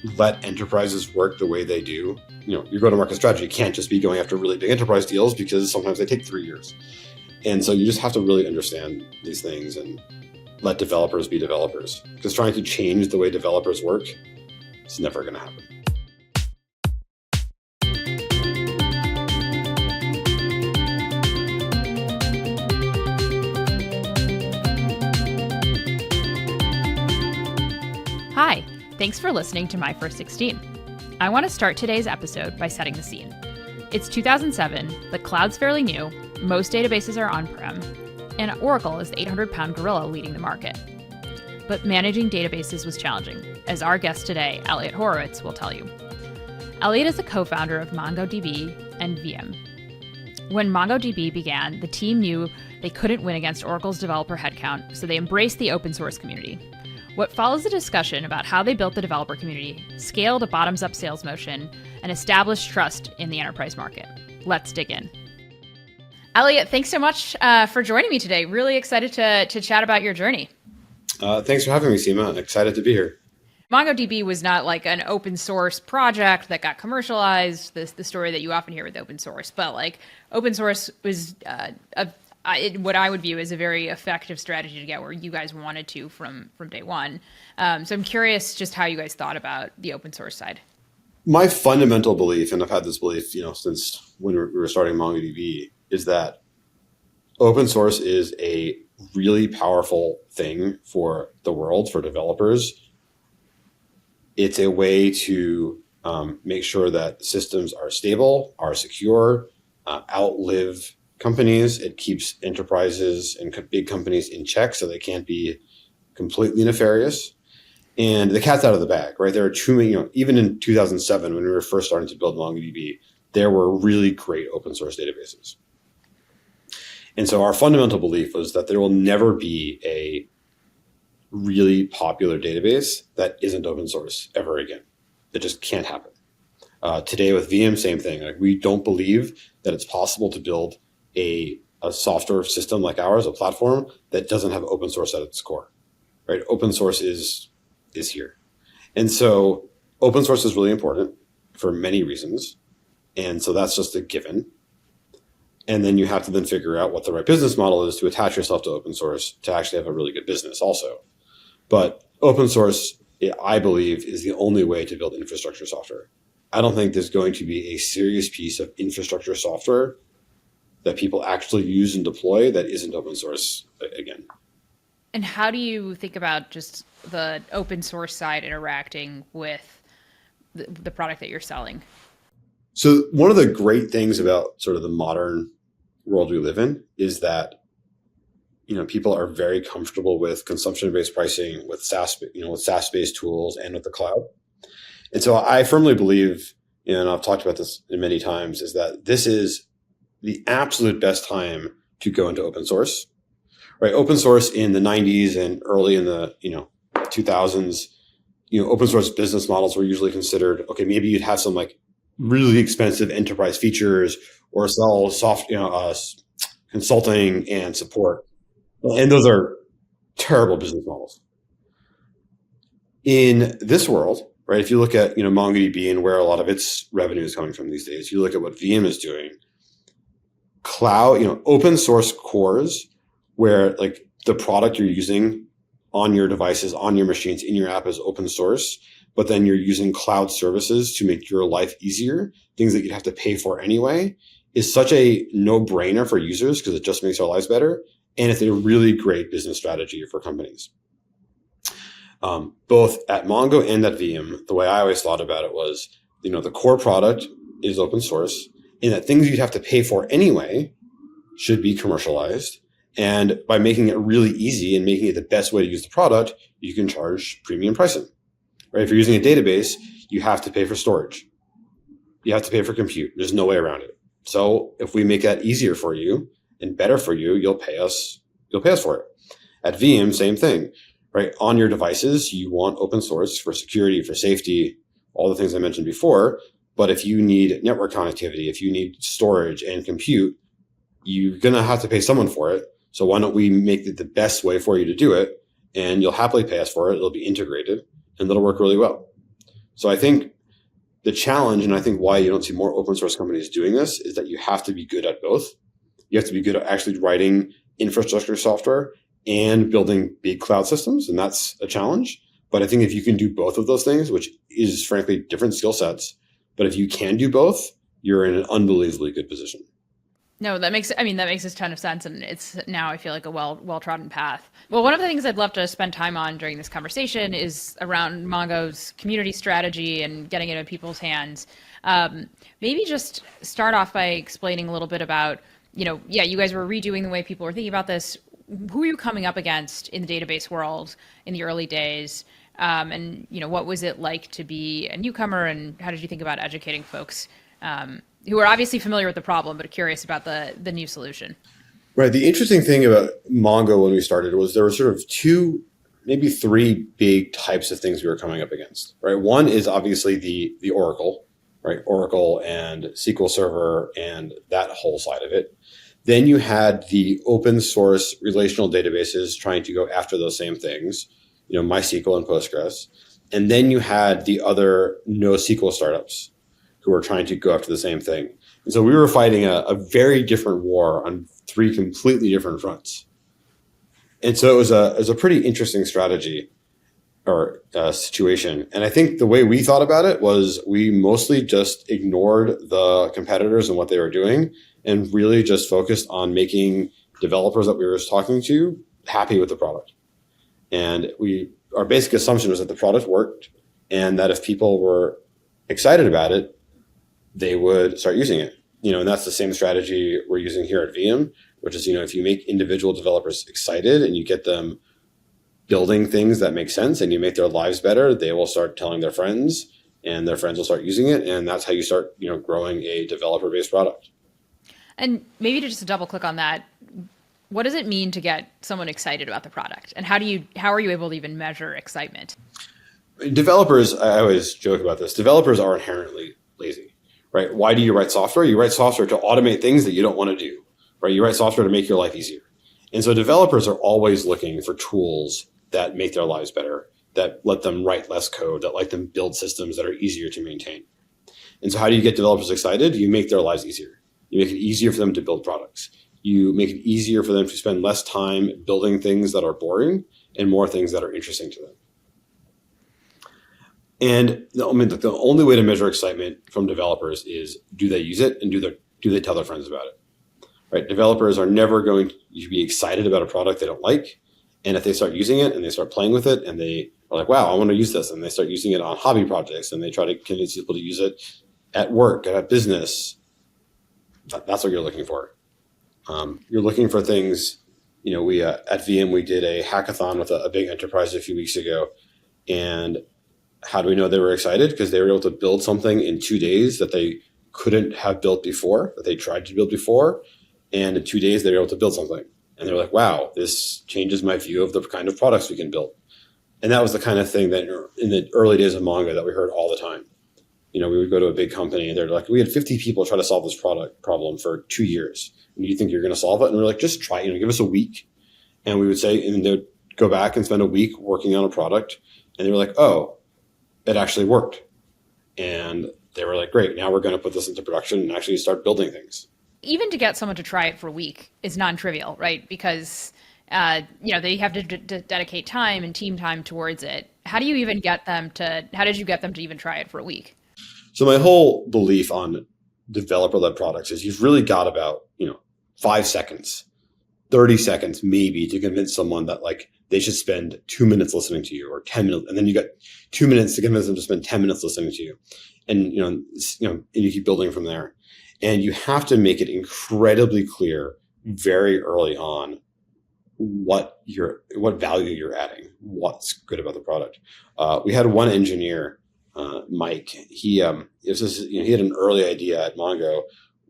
let enterprises work the way they do. Your go-to-market strategy can't just be going after really big enterprise deals because sometimes they take 3 years. And so you just have to really understand these things and let developers be developers. Because trying to change the way developers work is never going to happen. Hi, thanks for listening to My First 16. I want to start today's episode by setting the scene. It's 2007, the cloud's fairly new, most databases are on-prem, and Oracle is the 800-pound gorilla leading the market. But managing databases was challenging, as our guest today, Eliot Horowitz, will tell you. Eliot is the co-founder of MongoDB and Viam. When MongoDB began, the team knew they couldn't win against Oracle's developer headcount, so they embraced the open source community. What follows a discussion about how they built the developer community, scaled a bottoms-up sales motion, and established trust in the enterprise market. Let's dig in. Eliot, thanks so much for joining me today. Really excited to chat about your journey. Thanks for having me, Seema. I'm excited to be here. MongoDB was not like an open source project that got commercialized, the story that you often hear with open source, but like open source was what I would view as a very effective strategy to get where you guys wanted to from day one. So I'm curious just how you guys thought about the open source side. My fundamental belief, and I've had this belief, since when we were starting MongoDB, is that open source is a really powerful thing for the world, for developers. It's a way to make sure that systems are stable, are secure, outlive companies. It keeps enterprises and big companies in check so they can't be completely nefarious. And the cat's out of the bag, right? There are too many, even in 2007, when we were first starting to build MongoDB, there were really great open source databases. And so our fundamental belief was that there will never be a really popular database that isn't open source ever again. It just can't happen. Today with Viam, same thing. Like, we don't believe that it's possible to build a software system like ours, a platform that doesn't have open source at its core, right? Open source is here. And so open source is really important for many reasons. And so that's just a given. And then you have to then figure out what the right business model is to attach yourself to open source to actually have a really good business also. But open source, I believe, is the only way to build infrastructure software. I don't think there's going to be a serious piece of infrastructure software that people actually use and deploy that isn't open source again. And how do you think about just the open source side interacting with the product that you're selling? So one of the great things about sort of the modern world we live in is that, people are very comfortable with consumption-based pricing, with SaaS-based tools, and with the cloud. And so I firmly believe, and I've talked about this many times, is that this is the absolute best time to go into open source, right? Open source in the 90s and early in the 2000s, open source business models were usually considered, okay, maybe you'd have some like really expensive enterprise features or sell consulting and support. And those are terrible business models. In this world, right, if you look at, MongoDB and where a lot of its revenue is coming from these days, you look at what Viam is doing, cloud, open source cores where like the product you're using on your devices, on your machines, in your app is open source, but then you're using cloud services to make your life easier, things that you'd have to pay for anyway, is such a no-brainer for users because it just makes our lives better. And it's a really great business strategy for companies. Both at Mongo and at Viam, the way I always thought about it was, the core product is open source, and that things you'd have to pay for anyway should be commercialized. And by making it really easy and making it the best way to use the product, you can charge premium pricing, right? If you're using a database, you have to pay for storage. You have to pay for compute. There's no way around it. So if we make that easier for you and better for you, you'll pay us for it. At Viam, same thing, right? On your devices, you want open source for security, for safety, all the things I mentioned before. But if you need network connectivity, if you need storage and compute, you're going to have to pay someone for it. So why don't we make it the best way for you to do it? And you'll happily pay us for it. It'll be integrated and it'll work really well. So I think the challenge, and I think why you don't see more open source companies doing this, is that you have to be good at both. You have to be good at actually writing infrastructure software and building big cloud systems, and that's a challenge. But I think if you can do both of those things, which is frankly different skill sets, but if you can do both, you're in an unbelievably good position. No, that makes a ton of sense. And it's now, I feel like, a well-trodden path. Well, one of the things I'd love to spend time on during this conversation is around Mongo's community strategy and getting it in people's hands. Maybe just start off by explaining a little bit about, you guys were redoing the way people were thinking about this. Who are you coming up against in the database world in the early days? And what was it like to be a newcomer, and how did you think about educating folks who are obviously familiar with the problem but are curious about the new solution? Right. The interesting thing about Mongo when we started was there were sort of two, maybe three big types of things we were coming up against. Right. One is obviously the Oracle, right? Oracle and SQL Server and that whole side of it. Then you had the open source relational databases trying to go after those same things, MySQL and Postgres. And then you had the other NoSQL startups who were trying to go after the same thing. And so we were fighting a very different war on three completely different fronts. And so it was a pretty interesting strategy or situation. And I think the way we thought about it was we mostly just ignored the competitors and what they were doing and really just focused on making developers that we were talking to happy with the product. And our basic assumption was that the product worked and that if people were excited about it, they would start using it. And that's the same strategy we're using here at Viam, which is, if you make individual developers excited and you get them building things that make sense and you make their lives better, they will start telling their friends and their friends will start using it. And that's how you start, growing a developer-based product. And maybe to just double click on that, what does it mean to get someone excited about the product? And how are you able to even measure excitement? Developers, I always joke about this, developers are inherently lazy, right? Why do you write software? You write software to automate things that you don't want to do, right? You write software to make your life easier. And so developers are always looking for tools that make their lives better, that let them write less code, that let them build systems that are easier to maintain. And so how do you get developers excited? You make their lives easier. You make it easier for them to build products. You make it easier for them to spend less time building things that are boring and more things that are interesting to them. And the only way to measure excitement from developers is, do they use it and do they tell their friends about it? Right? Developers are never going to be excited about a product they don't like. And if they start using it and they start playing with it and they are like, wow, I want to use this, and they start using it on hobby projects and they try to convince people to use it at work, at business, that's what you're looking for. You're looking for things, we at VM, we did a hackathon with a big enterprise a few weeks ago. And how do we know they were excited? Because they were able to build something in 2 days that they couldn't have built before, that they tried to build before. And in 2 days, they were able to build something. And they're like, wow, this changes my view of the kind of products we can build. And that was the kind of thing that in the early days of Mongo that we heard all the time. We would go to a big company and they're like, we had 50 people try to solve this product problem for 2 years. And you think you're going to solve it? And we're like, just try, give us a week. And we would say, and they'd go back and spend a week working on a product. And they were like, oh, it actually worked. And they were like, great, now we're going to put this into production and actually start building things. Even to get someone to try it for a week is non-trivial, right? Because, they have to dedicate time and team time towards it. How did you get them to even try it for a week? So my whole belief on developer-led products is you've really got about, 5 seconds, 30 seconds maybe to convince someone that they should spend 2 minutes listening to you or 10 minutes. And then you got 2 minutes to convince them to spend 10 minutes listening to you. And, and you keep building from there. And you have to make it incredibly clear very early on what value you're adding, what's good about the product. We had one engineer, Mike. He had an early idea at Mongo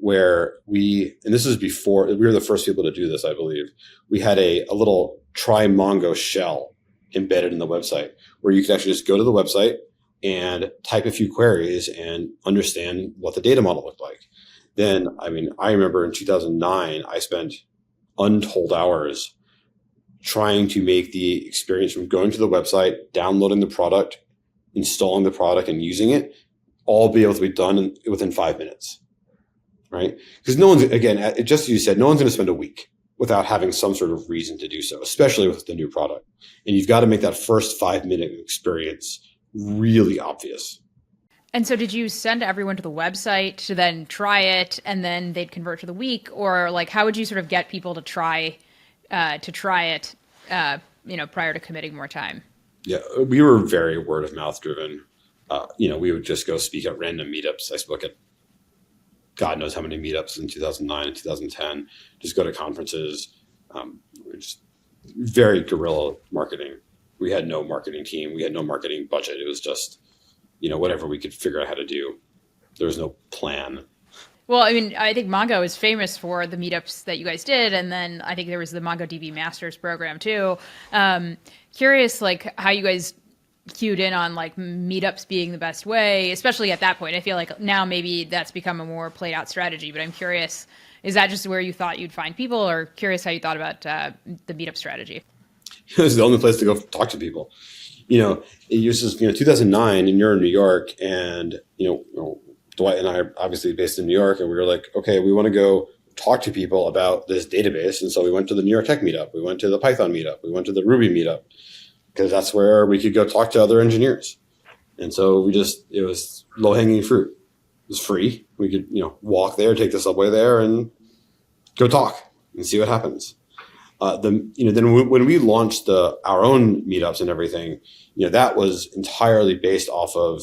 where and this was before we were the first people to do this, I believe. We had a little try Mongo shell embedded in the website where you could actually just go to the website and type a few queries and understand what the data model looked like. Then, I remember in 2009, I spent untold hours trying to make the experience from going to the website, downloading the product, installing the product and using it, all be able to be done within 5 minutes, right? Because no one's, again, just as you said, no one's going to spend a week without having some sort of reason to do so, especially with the new product. And you've got to make that first 5-minute experience really obvious. And so did you send everyone to the website to then try it and then they'd convert to the week? Or like, how would you sort of get people to try it, prior to committing more time? Yeah, we were very word of mouth driven. We would just go speak at random meetups. I spoke at God knows how many meetups in 2009 and 2010, just go to conferences. Just very guerrilla marketing. We had no marketing team. We had no marketing budget. It was just, whatever we could figure out how to do. There was no plan. Well, I mean, I think Mongo is famous for the meetups that you guys did. And then I think there was the MongoDB Masters program too. Curious, like how you guys cued in on like meetups being the best way, especially at that point. I feel like now maybe that's become a more played out strategy, but I'm curious, is that just where you thought you'd find people, or curious how you thought about the meetup strategy? It was the only place to go talk to people. It was just, 2009 and you're in New York, and, Dwight and I are obviously based in New York, and we were like, okay, we want to go talk to people about this database. And so we went to the New York Tech meetup. We went to the Python meetup. We went to the Ruby meetup, because that's where we could go talk to other engineers. And so it was low hanging fruit. It was free. We could, walk there, take the subway there and go talk and see what happens. Then when we launched our own meetups and everything, that was entirely based off of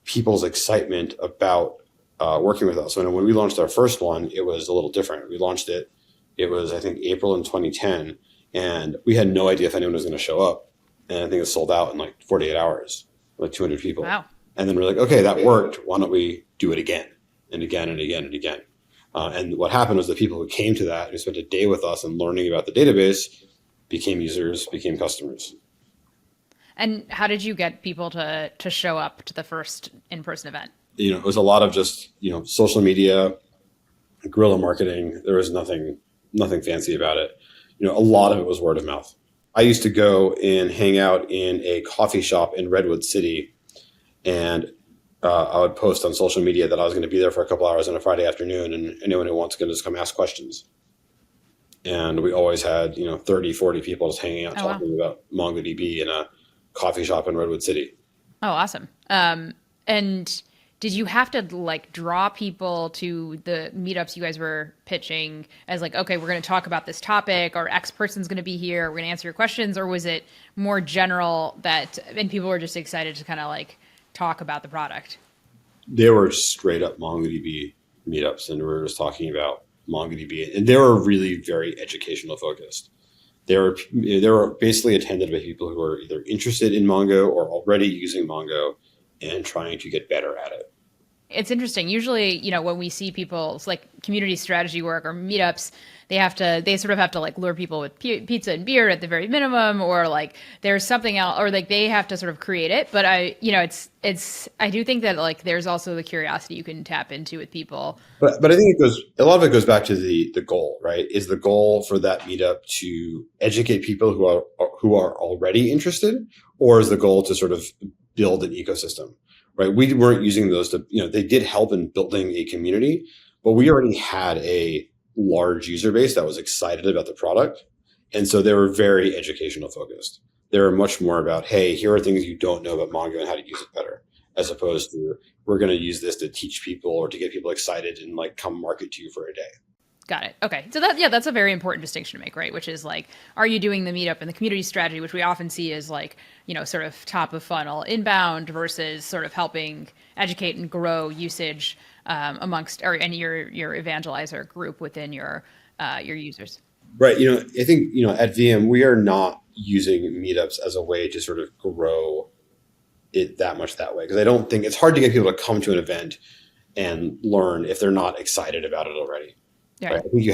people's excitement about working with us. So when we launched our first one, it was a little different. We launched it was, I think, April in 2010, and we had no idea if anyone was going to show up. And I think it sold out in like 48 hours, like 200 people. Wow. And then we're like, okay, that worked. Why don't we do it again and again and again and again? And what happened was the people who came to that, who spent a day with us and learning about the database, became users, became customers. And how did you get people to show up to the first in-person event? It was a lot of just, social media, guerrilla marketing. There was nothing fancy about it. A lot of it was word of mouth. I used to go and hang out in a coffee shop in Redwood City, and I would post on social media that I was going to be there for a couple hours on a Friday afternoon, and anyone who wants can just come ask questions. And we always had, 30, 40 people just hanging out talking about MongoDB in a coffee shop in Redwood City. Oh, awesome. And did you have to like draw people to the meetups you guys were pitching as like, okay, we're going to talk about this topic, or X person's going to be here, we're going to answer your questions? Or was it more general and people were just excited to kind of like talk about the product? They were straight up MongoDB meetups, and we were just talking about MongoDB, and they were really very educational focused. They were basically attended by people who were either interested in Mongo or already using Mongo and trying to get better at it. It's interesting. Usually, when we see people's like community strategy work or meetups, they sort of have to like lure people with pizza and beer at the very minimum, or like there's something else, or like they have to sort of create it. But I do think that like there's also the curiosity you can tap into with people. But I think a lot of it goes back to the goal, right? Is the goal for that meetup to educate people who are already interested, or is the goal to sort of build an ecosystem? Right. We weren't using those to, they did help in building a community, but we already had a large user base that was excited about the product. And so they were very educational focused. They were much more about, hey, here are things you don't know about Mongo and how to use it better, as opposed to we're going to use this to teach people or to get people excited and like come market to you for a day. Got it. Okay. So that's a very important distinction to make, right? Which is like, are you doing the meetup and the community strategy, which we often see as like, sort of top of funnel inbound versus sort of helping educate and grow usage amongst your evangelizer group within your users. Right. I think, at Viam, we are not using meetups as a way to sort of grow it that much that way. Because I don't think it's hard to get people to come to an event and learn if they're not excited about it already. Yeah. Right? I think you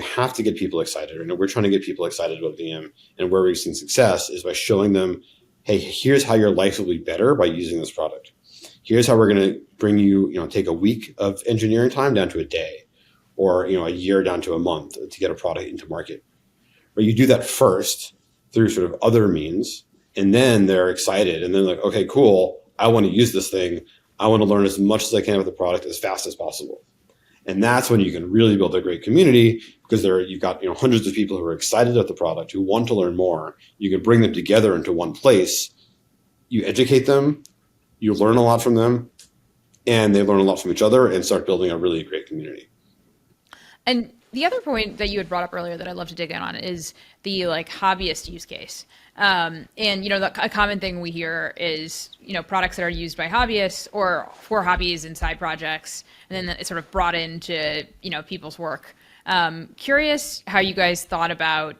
have to get people excited. We're trying to get people excited about VM, and where we've seen success is by showing them, hey, here's how your life will be better by using this product. Here's how we're going to bring you, take a week of engineering time down to a day, or, a year down to a month to get a product into market. But you do that first through sort of other means, And then they're excited and they're like, okay, cool. I want to use this thing. I want to learn as much as I can with the product as fast as possible. And that's when you can really build a great community, because you've got hundreds of people who are excited about the product, who want to learn more. You can bring them together into one place. You educate them, you learn a lot from them, and they learn a lot from each other and start building a really great community. And the other point that you had brought up earlier that I'd love to dig in on is the hobbyist use case. And a common thing we hear is products that are used by hobbyists or for hobbies and side projects, and then it's sort of brought into people's work. Curious how you guys thought about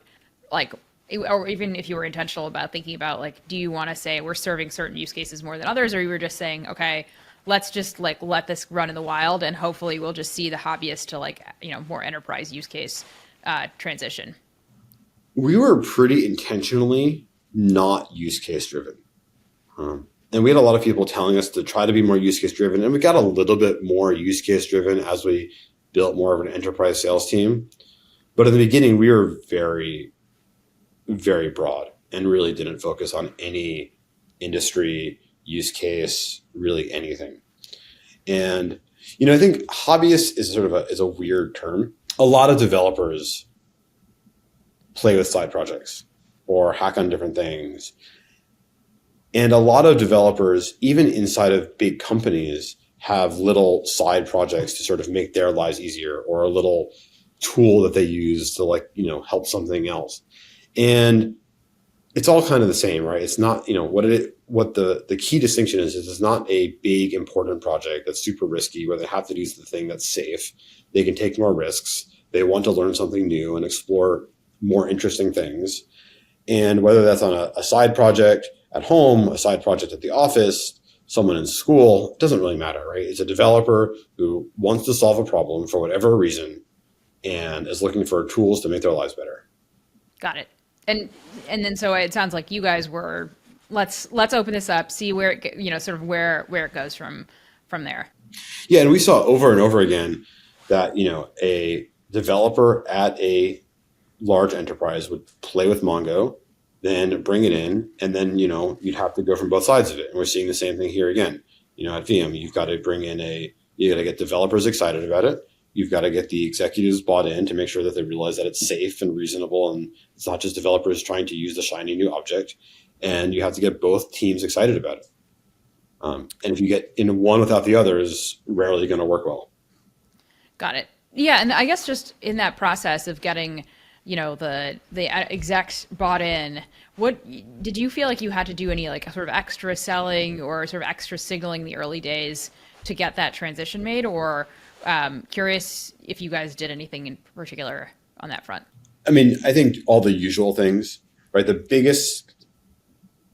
or even if you were intentional about thinking about do you want to say we're serving certain use cases more than others, or you were just saying, okay, let's just let this run in the wild and hopefully we'll just see the hobbyist to more enterprise use case transition. We were pretty intentionally not use case driven. And we had a lot of people telling us to try to be more use case driven. And we got a little bit more use case driven as we built more of an enterprise sales team. But in the beginning, we were very, very broad and really didn't focus on any industry use case, really anything. And, I think hobbyist is is a weird term. A lot of developers play with side projects or hack on different things. And a lot of developers, even inside of big companies, have little side projects to sort of make their lives easier, or a little tool that they use to help something else. And it's all kind of the same, right? It's not, what the key distinction is it's not a big important project that's super risky where they have to use the thing that's safe. They can take more risks. They want to learn something new and explore more interesting things. And whether that's on a side project at home, a side project at the office, someone in school, it doesn't really matter, right? It's a developer who wants to solve a problem for whatever reason and is looking for tools to make their lives better. Got it. And then so it sounds like you guys were let's open this up, see where it sort of where it goes from there. Yeah, and we saw over and over again that a developer at a large enterprise would play with Mongo, then bring it in, and then you'd have to go from both sides of it. And we're seeing the same thing here again. At VM, you've got to you got to get developers excited about it. You've got to get the executives bought in to make sure that they realize that it's safe and reasonable, and it's not just developers trying to use the shiny new object. And you have to get both teams excited about it. And if you get in one without the other, is rarely going to work well. Got it. Yeah, and I guess just in that process of getting the execs bought in, what did you feel like you had to do any sort of extra selling or sort of extra signaling in the early days to get that transition made? Or curious if you guys did anything in particular on that front. I mean, I think all the usual things, right? The biggest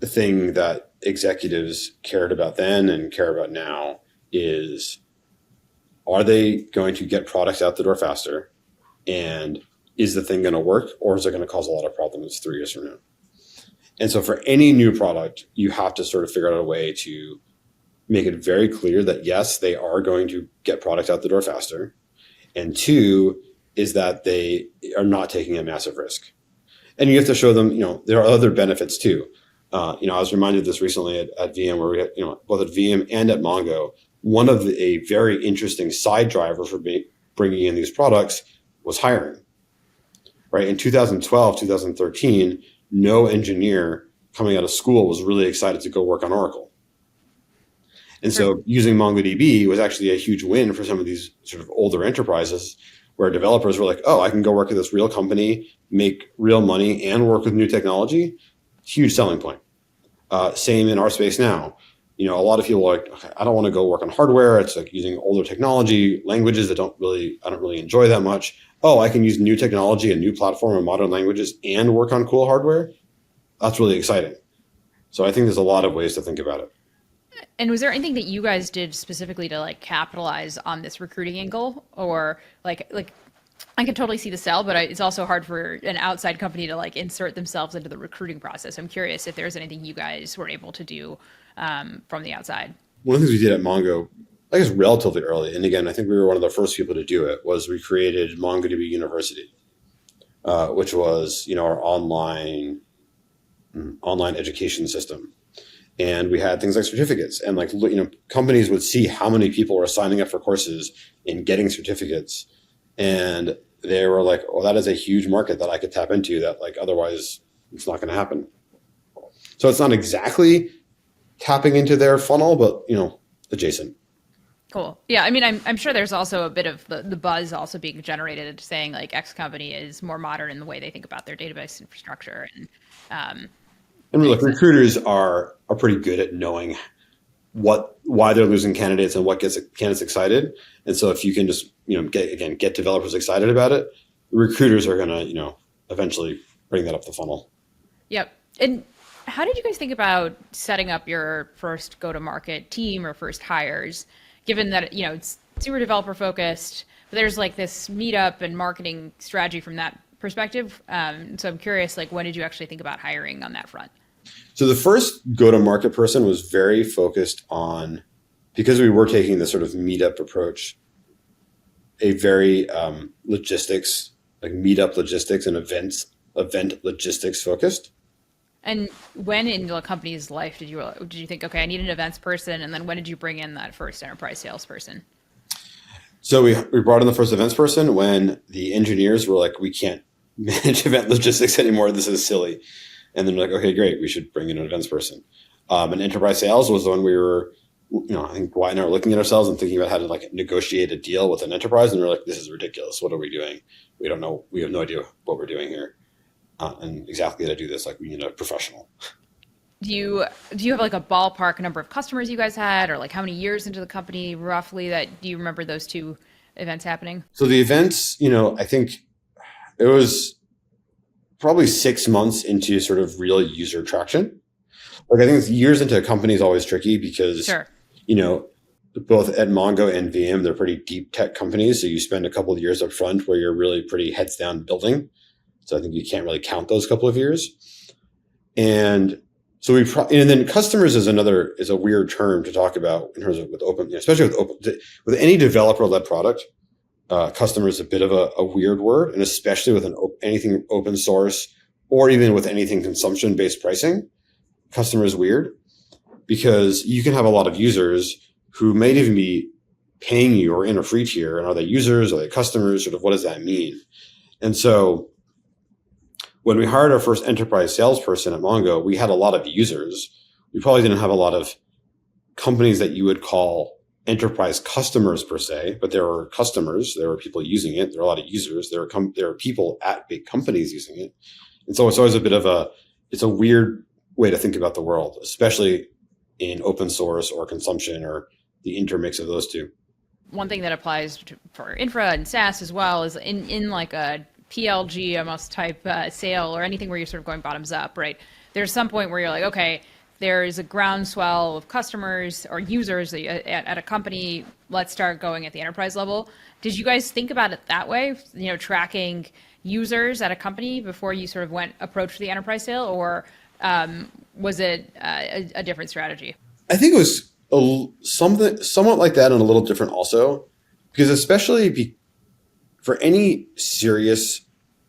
thing that executives cared about then and care about now is, are they going to get products out the door faster? And is the thing going to work, or is it going to cause a lot of problems 3 years from now? And so for any new product, you have to sort of figure out a way to make it very clear that yes, they are going to get products out the door faster. And two is that they are not taking a massive risk. And you have to show them, there are other benefits too. I was reminded of this recently at VM, where we had, both at VM and at Mongo, one of a very interesting side drivers for bringing in these products was hiring. Right? In 2012, 2013, no engineer coming out of school was really excited to go work on Oracle. And so using MongoDB was actually a huge win for some of these sort of older enterprises, where developers were like, oh, I can go work at this real company, make real money, and work with new technology. Huge selling point. Same in our space now. A lot of people are like, okay, I don't want to go work on hardware. It's like using older technology, languages that I don't really enjoy that much. Oh, I can use new technology, a new platform, and modern languages, and work on cool hardware. That's really exciting. So I think there's a lot of ways to think about it. And was there anything that you guys did specifically to capitalize on this recruiting angle, or like I can totally see the sell, but it's also hard for an outside company to insert themselves into the recruiting process. I'm curious if there's anything you guys were able to do from the outside. One of the things we did at Mongo, I guess relatively early, and again, I think we were one of the first people to do it, was we created MongoDB University, which was our online online education system. And we had things like certificates, and like, companies would see how many people were signing up for courses and getting certificates. And they were like, oh, that is a huge market that I could tap into that like otherwise it's not going to happen. So it's not exactly tapping into their funnel, but adjacent. Cool. Yeah. I mean, I'm sure there's also a bit of the buzz also being generated saying like X company is more modern in the way they think about their database infrastructure. And look, recruiters are pretty good at knowing why they're losing candidates and what gets candidates excited. And so if you can just, get developers excited about it, recruiters are going to, eventually bring that up the funnel. Yep. And how did you guys think about setting up your first go-to-market team or first hires, given that, it's super developer focused, but there's like this meetup and marketing strategy from that perspective. So I'm curious, like, when did you actually think about hiring on that front? So the first go-to-market person was very focused on, because we were taking this sort of meetup approach, a very logistics, like meetup logistics and event logistics focused. And when in the company's life did you think, okay, I need an events person, and then when did you bring in that first enterprise salesperson? So we brought in the first events person when the engineers were like, we can't manage event logistics anymore. This is silly. And then we're like, okay, great. We should bring in an events person. And enterprise sales was when we were, I think Wyatt and I were looking at ourselves and thinking about how to like negotiate a deal with an enterprise. And we're like, this is ridiculous. What are we doing? We don't know. We have no idea what we're doing here. And exactly how to do this. Like, we need a professional. Do you have like a ballpark number of customers you guys had, or like how many years into the company roughly do you remember those two events happening? So the events, I think it was probably 6 months into sort of real user traction. Like, I think years into a company is always tricky because, sure. Both at Mongo and Viam, they're pretty deep tech companies. So you spend a couple of years up front where you're really pretty heads down building. So I think you can't really count those couple of years. And so and then customers is a weird term to talk about in terms of with open, especially with any developer led product. Customer is a bit of a weird word, and especially with anything open source or even with anything consumption based pricing, customer is weird because you can have a lot of users who may even be paying you or in a free tier, and are they users, are they customers? Sort of what does that mean? And so when we hired our first enterprise salesperson at Mongo, we had a lot of users. We probably didn't have a lot of companies that you would call enterprise customers per se, but there were customers, there were people using it, there were a lot of users, there were people at big companies using it. And so it's always it's a weird way to think about the world, especially in open source or consumption or the intermix of those two. One thing that applies for infra and SaaS as well is in like a PLG almost type sale or anything where you're sort of going bottoms up, right? There's some point where you're like, okay, there's a groundswell of customers or users at a company. Let's start going at the enterprise level. Did you guys think about it that way? Tracking users at a company before you sort of approached the enterprise sale, or was it a different strategy? I think it was somewhat like that and a little different also, because especially for any serious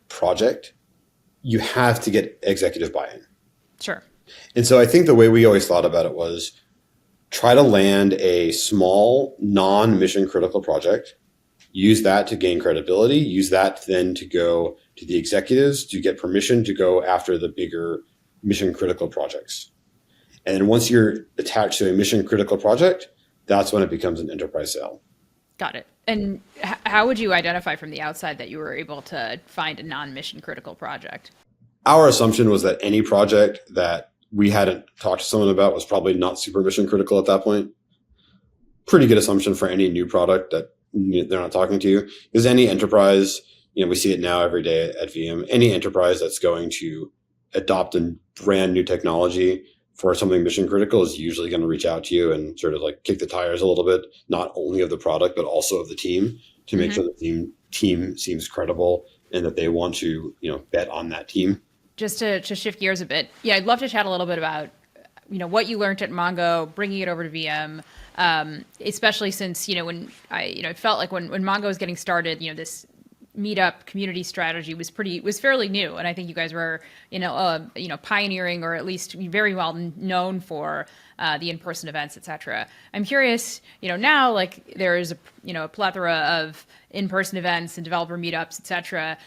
project, you have to get executive buy-in. Sure. And so I think the way we always thought about it was try to land a small, non-mission critical project, use that to gain credibility, use that then to go to the executives to get permission to go after the bigger mission critical projects. And then once you're attached to a mission critical project, that's when it becomes an enterprise sale. Got it. And how would you identify from the outside that you were able to find a non-mission critical project? Our assumption was that any project that we hadn't talked to someone about was probably not super mission critical at that point. Pretty good assumption for any new product that they're not talking to you. Because any enterprise, we see it now every day at VM, any enterprise that's going to adopt a brand new technology for something mission critical is usually going to reach out to you and sort of like kick the tires a little bit, not only of the product, but also of the team to make sure the team seems credible and that they want to, bet on that team. Just to shift gears a bit. Yeah, I'd love to chat a little bit about, what you learned at Mongo, bringing it over to VM, especially since, when it felt like when Mongo was getting started, this meetup community strategy was fairly new, and I think you guys were pioneering, or at least very well known for the in-person events, etc. I'm curious, now like there is a plethora of in-person events and developer meetups, etc.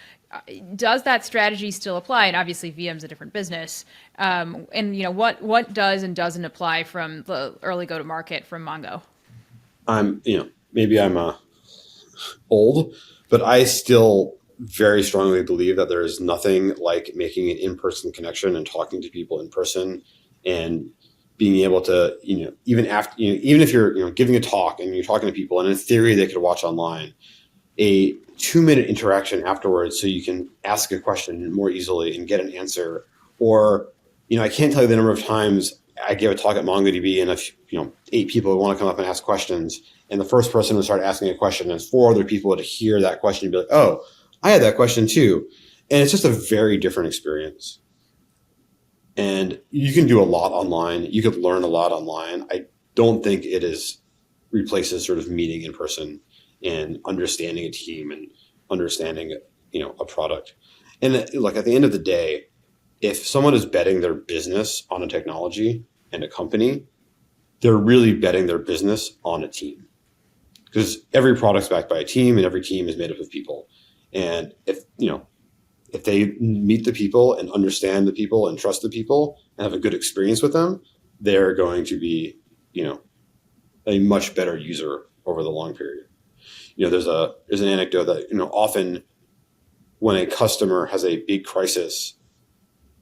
Does that strategy still apply? And obviously, VM's a different business. And what does and doesn't apply from the early go-to-market from Mongo? Maybe I'm old, but I still very strongly believe that there is nothing like making an in-person connection and talking to people in person, and being able to, even if you're giving a talk and you're talking to people, and in theory they could watch online, a 2-minute interaction afterwards so you can ask a question more easily and get an answer. Or, I can't tell you the number of times I gave a talk at MongoDB, and if 8 people would want to come up and ask questions, and the first person would start asking a question, and 4 other people would hear that question and be like, oh, I had that question too. And it's just a very different experience. And you can do a lot online. You could learn a lot online. I don't think it replaces sort of meeting in person and understanding a team and understanding, a product. And like at the end of the day, if someone is betting their business on a technology and a company, they're really betting their business on a team, because every product's backed by a team, and every team is made up of people. And if they meet the people and understand the people and trust the people and have a good experience with them, they're going to be, a much better user over the long period. There's an anecdote that, often when a customer has a big crisis,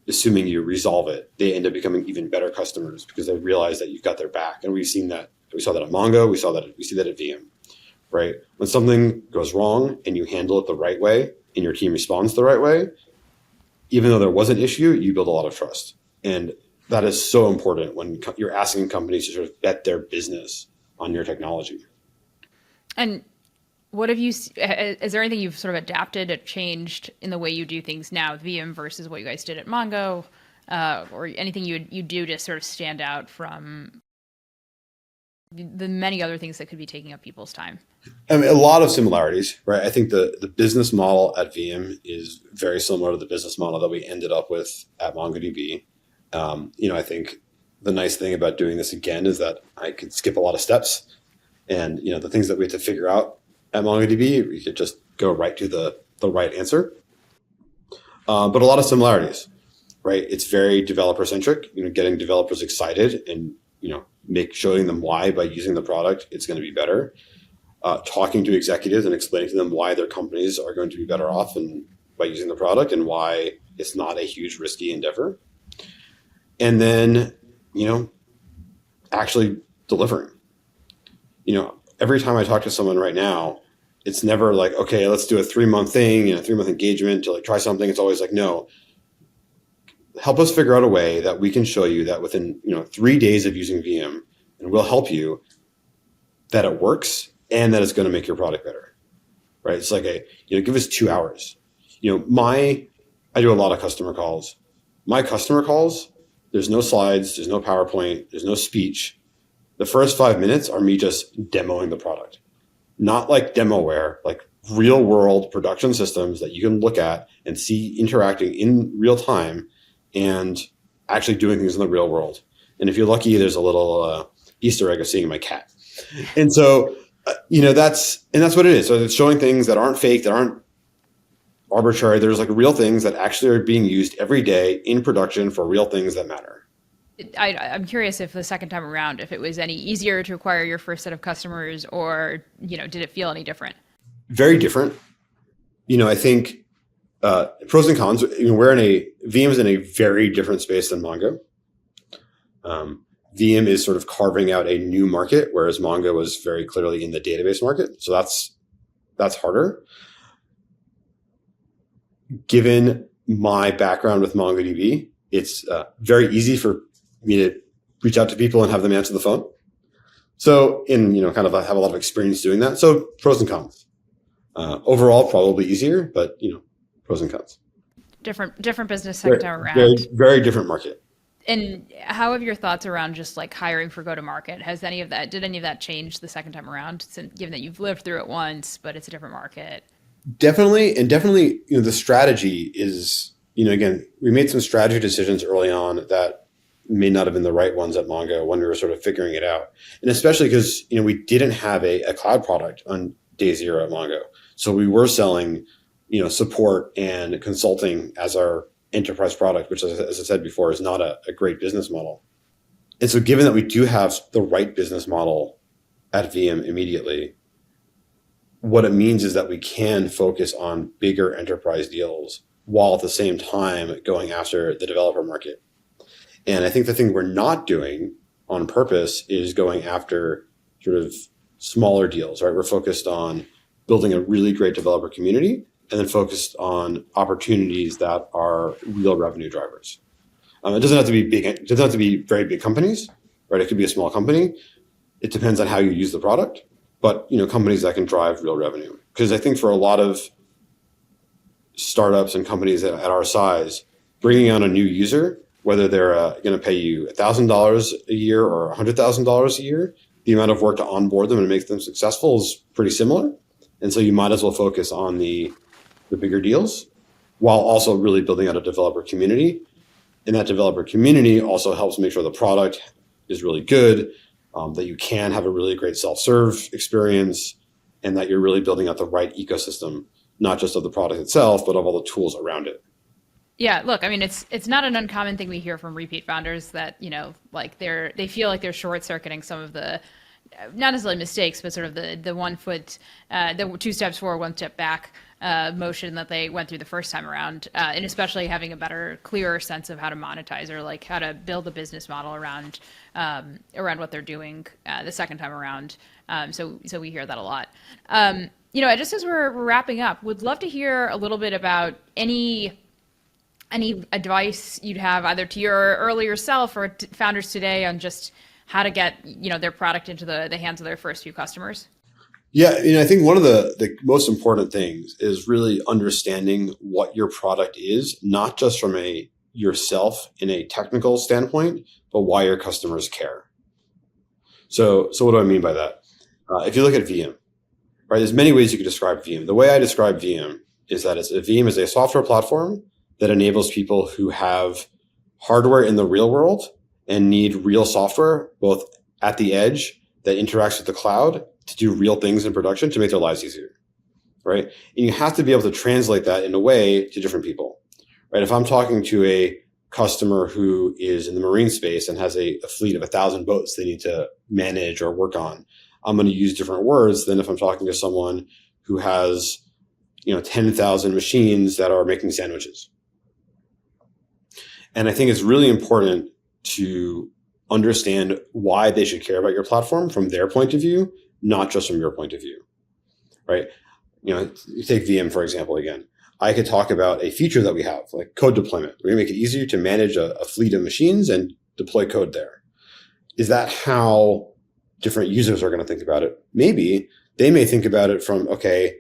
assuming you resolve it, they end up becoming even better customers because they realize that you've got their back. And we've seen that. We saw that at Mongo. We see that at VM, right? When something goes wrong and you handle it the right way and your team responds the right way, even though there was an issue, you build a lot of trust. And that is so important when you're asking companies to sort of bet their business on your technology. And what have is there anything you've sort of adapted or changed in the way you do things now with VM versus what you guys did at Mongo, or anything you do to sort of stand out from the many other things that could be taking up people's time? A lot of similarities, right? I think the business model at VM is very similar to the business model that we ended up with at MongoDB. I think the nice thing about doing this again is that I could skip a lot of steps, and the things that we had to figure out at MongoDB, we could just go right to the right answer. But a lot of similarities, right? It's very developer centric. Getting developers excited and showing them why by using the product it's going to be better. Talking to executives and explaining to them why their companies are going to be better off and by using the product, and why it's not a huge risky endeavor. And then, actually delivering. Every time I talk to someone right now, it's never like, okay, let's do a 3-month thing and a 3-month engagement to try something. It's always like, no, help us figure out a way that we can show you that within 3 days of using VM, and we'll help you, that it works and that it's going to make your product better, right? It's like give us 2 hours. I do a lot of customer calls. My customer calls, there's no slides, there's no PowerPoint, there's no speech. The first 5 minutes are me just demoing the product, not like demoware, like real world production systems that you can look at and see interacting in real time and actually doing things in the real world. And if you're lucky, there's a little Easter egg of seeing my cat. And so, that's what it is. So it's showing things that aren't fake, that aren't arbitrary. There's like real things that actually are being used every day in production for real things that matter. I'm curious if the second time around, if it was any easier to acquire your first set of customers, or, did it feel any different? Very different. I think pros and cons. VM is in a very different space than Mongo. VM is sort of carving out a new market, whereas Mongo was very clearly in the database market. So that's harder. Given my background with MongoDB, it's very easy for me to reach out to people and have them answer the phone. So, kind of have a lot of experience doing that. So pros and cons. Overall, probably easier, but pros and cons. Different business second time around. Very, very different market. And how have your thoughts around just like hiring for go-to-market? Did any of that change the second time around, given that you've lived through it once, but it's a different market? Definitely. And definitely, the strategy is, again, we made some strategy decisions early on that may not have been the right ones at Mongo when we were sort of figuring it out. And especially because, we didn't have a cloud product on day zero at Mongo. So we were selling, support and consulting as our enterprise product, which, as I said before, is not a great business model. And so given that we do have the right business model at Viam immediately, what it means is that we can focus on bigger enterprise deals while at the same time going after the developer market. And I think the thing we're not doing on purpose is going after sort of smaller deals, right? We're focused on building a really great developer community and then focused on opportunities that are real revenue drivers. It doesn't have to be big. It doesn't have to be very big companies, right? It could be a small company. It depends on how you use the product, but companies that can drive real revenue. Because I think for a lot of startups and companies at our size, bringing on a new user, whether they're going to pay you $1,000 a year or $100,000 a year, the amount of work to onboard them and make them successful is pretty similar. And so you might as well focus on the bigger deals while also really building out a developer community. And that developer community also helps make sure the product is really good, that you can have a really great self-serve experience, and that you're really building out the right ecosystem, not just of the product itself, but of all the tools around it. Yeah, look, I mean, it's not an uncommon thing we hear from repeat founders that, like they feel like they're short-circuiting some of the, not necessarily mistakes, but sort of the 1 foot, the 2 steps forward, 1 step back motion that they went through the first time around, and especially having a better, clearer sense of how to monetize or like how to build a business model around what they're doing the second time around. So we hear that a lot. Just as we're wrapping up, would love to hear a little bit about any advice you'd have either to your earlier self or founders today on just how to get their product into the hands of their first few customers? Yeah, I think one of the most important things is really understanding what your product is, not just from yourself in a technical standpoint, but why your customers care. So what do I mean by that? If you look at Viam, right, there's many ways you could describe Viam. The way I describe Viam is that Viam is a software platform that enables people who have hardware in the real world and need real software, both at the edge that interacts with the cloud to do real things in production to make their lives easier, right? And you have to be able to translate that in a way to different people, right? If I'm talking to a customer who is in the marine space and has a fleet of 1,000 boats they need to manage or work on, I'm going to use different words than if I'm talking to someone who has 10,000 machines that are making sandwiches. And I think it's really important to understand why they should care about your platform from their point of view, not just from your point of view, right? You take Viam, for example, again. I could talk about a feature that we have, like code deployment. We're going to make it easier to manage a fleet of machines and deploy code there. Is that how different users are going to think about it? Maybe. They may think about it from, okay,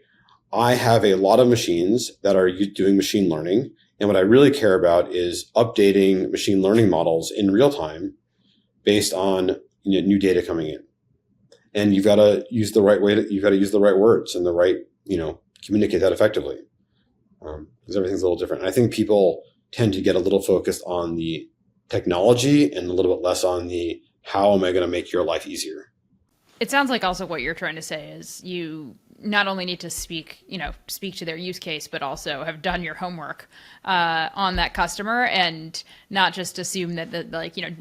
I have a lot of machines that are doing machine learning, and what I really care about is updating machine learning models in real time based on new data coming in. And you've got to use the right you've got to use the right words and the right, communicate that effectively. Because everything's a little different. And I think people tend to get a little focused on the technology and a little bit less on the how am I going to make your life easier. It sounds like also what you're trying to say is you not only need to speak to their use case, but also have done your homework on that customer and not just assume that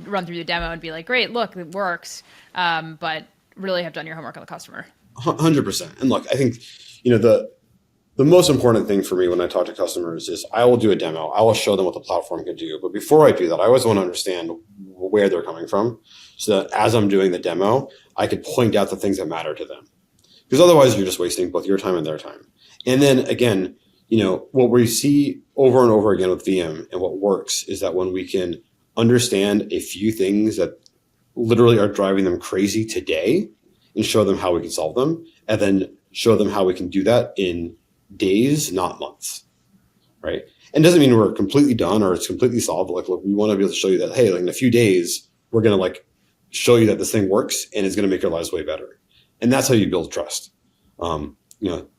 run through the demo and be like, great, look, it works, but really have done your homework on the customer. 100%. And look, I think, the most important thing for me when I talk to customers is I will do a demo. I will show them what the platform can do. But before I do that, I always want to understand where they're coming from so that as I'm doing the demo, I could point out the things that matter to them. Because otherwise, you're just wasting both your time and their time. And then again, what we see over and over again with Viam and what works is that when we can understand a few things that literally are driving them crazy today and show them how we can solve them, and then show them how we can do that in days, not months, right? And it doesn't mean we're completely done or it's completely solved. Like, look, we want to be able to show you that, hey, in a few days, we're going to show you that this thing works and it's going to make your lives way better. And that's how you build trust.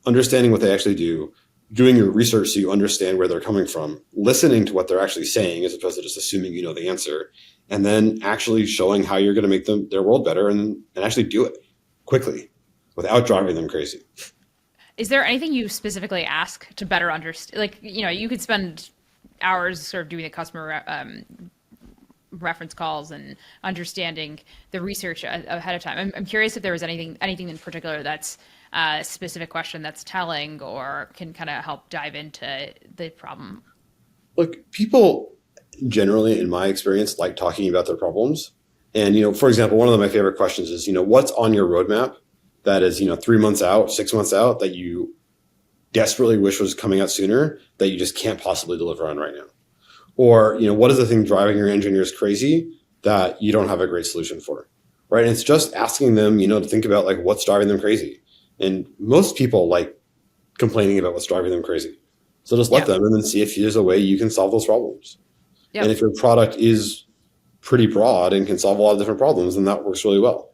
understanding what they actually do, doing your research so you understand where they're coming from, listening to what they're actually saying as opposed to just assuming you know the answer, and then actually showing how you're going to make their world better and actually do it quickly without driving them crazy. Is there anything you specifically ask to better understand? Like, you could spend hours sort of doing the customer reference calls and understanding the research ahead of time. I'm curious if there was anything in particular that's a specific question that's telling or can kind of help dive into the problem. Look, people generally, in my experience, like talking about their problems. And, for example, one of my favorite questions is, what's on your roadmap that is, 3 months out, 6 months out that you desperately wish was coming out sooner that you just can't possibly deliver on right now? Or, what is the thing driving your engineers crazy that you don't have a great solution for, right? And it's just asking them, to think about like what's driving them crazy. And most people like complaining about what's driving them crazy. So just let them and then see if there's a way you can solve those problems. Yep. And if your product is pretty broad and can solve a lot of different problems, then that works really well.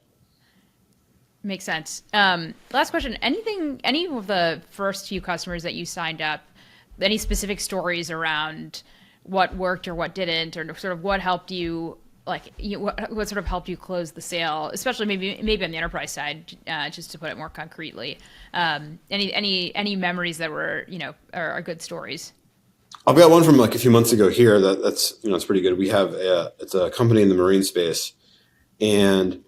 Makes sense. Last question. Any of the first few customers that you signed up, any specific stories around what worked or what didn't, or sort of what helped you, what sort of helped you close the sale, especially maybe on the enterprise side, just to put it more concretely. Any memories that were, are good stories? I've got one from like a few months ago here that's it's pretty good. We have it's a company in the marine space, and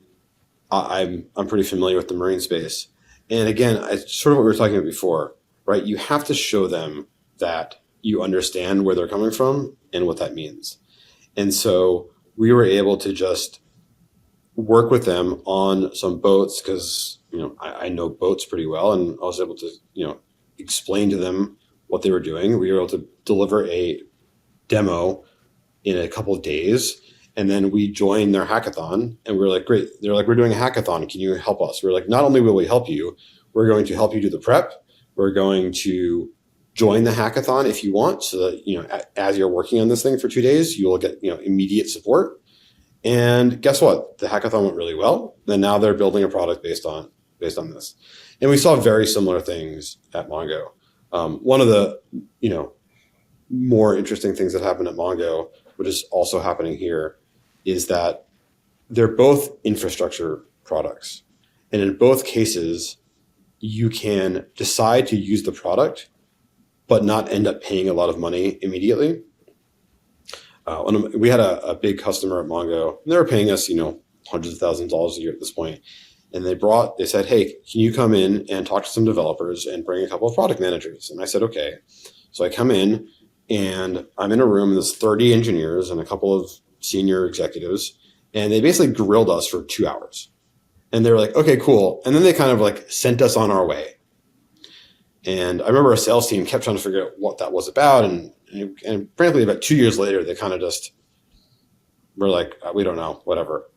I'm pretty familiar with the marine space. And again, it's sort of what we were talking about before, right? You have to show them that you understand where they're coming from and what that means. And so we were able to just work with them on some boats because, I know boats pretty well, and I was able to, explain to them what they were doing. We were able to deliver a demo in a couple of days. And then we joined their hackathon, and we were like, great. They're like, we're doing a hackathon. Can you help us? We're like, not only will we help you, we're going to help you do the prep. We're going to join the hackathon if you want, so that, as you're working on this thing for 2 days, you will get, immediate support. And guess what? The hackathon went really well. And now they're building a product based on this. And we saw very similar things at Mongo. One of the, more interesting things that happened at Mongo, which is also happening here, is that they're both infrastructure products. And in both cases, you can decide to use the product, but not end up paying a lot of money immediately. We had a big customer at Mongo, and they were paying us, hundreds of thousands of dollars a year at this point. And they said, hey, can you come in and talk to some developers and bring a couple of product managers? And I said, okay. So I come in, and I'm in a room, and there's 30 engineers and a couple of senior executives, and they basically grilled us for 2 hours. And they were like, okay, cool. And then they kind of like sent us on our way. And I remember our sales team kept trying to figure out what that was about. And frankly, about 2 years later, they kind of just were like, we don't know, whatever.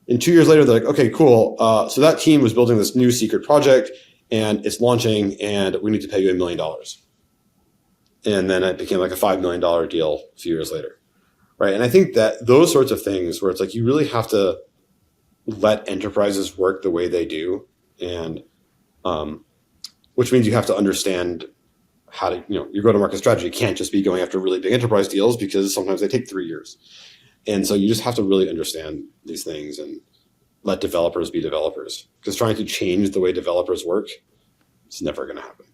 And 2 years later, they're like, okay, cool. So that team was building this new secret project, and it's launching, and we need to pay you $1 million. And then it became like a $5 million deal a few years later, right? And I think that those sorts of things where it's like you really have to let enterprises work the way they do, and which means you have to understand how to, your go-to-market strategy can't just be going after really big enterprise deals because sometimes they take 3 years. And so you just have to really understand these things and let developers be developers, because trying to change the way developers work, it's never going to happen.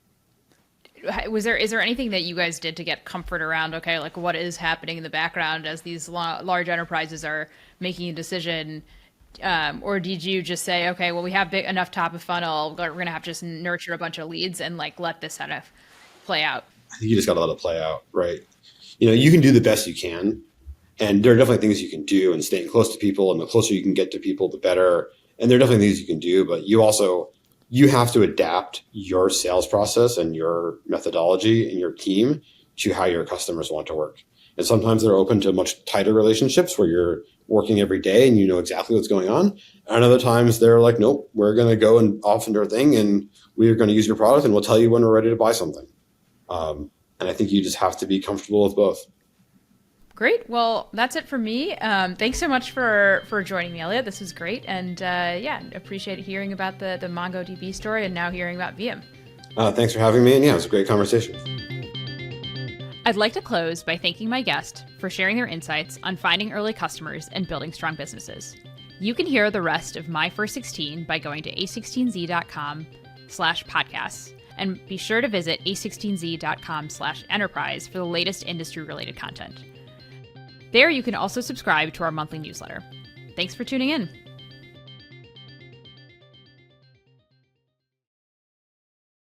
Is there anything that you guys did to get comfort around, okay, like what is happening in the background as these large enterprises are making a decision? Or did you just say, okay, well, we have enough top of funnel, we're going to have to just nurture a bunch of leads and like let this kind of play out? I think you just got to let it play out, right? You can do the best you can. And there are definitely things you can do, and staying close to people, and the closer you can get to people, the better. And there are definitely things you can do, but you have to adapt your sales process and your methodology and your team to how your customers want to work. And sometimes they're open to much tighter relationships where you're working every day and you know exactly what's going on. And other times they're like, nope, we're going to go and off into our thing, and we're going to use your product, and we'll tell you when we're ready to buy something. And I think you just have to be comfortable with both. Great. Well, that's it for me. Thanks so much for joining me, Eliot. This was great. And appreciate hearing about the MongoDB story and now hearing about Viam. Thanks for having me. And yeah, it was a great conversation. I'd like to close by thanking my guest for sharing their insights on finding early customers and building strong businesses. You can hear the rest of My First 16 by going to a16z.com/podcasts, and be sure to visit a16z.com/enterprise for the latest industry-related content. There you can also subscribe to our monthly newsletter. Thanks for tuning in.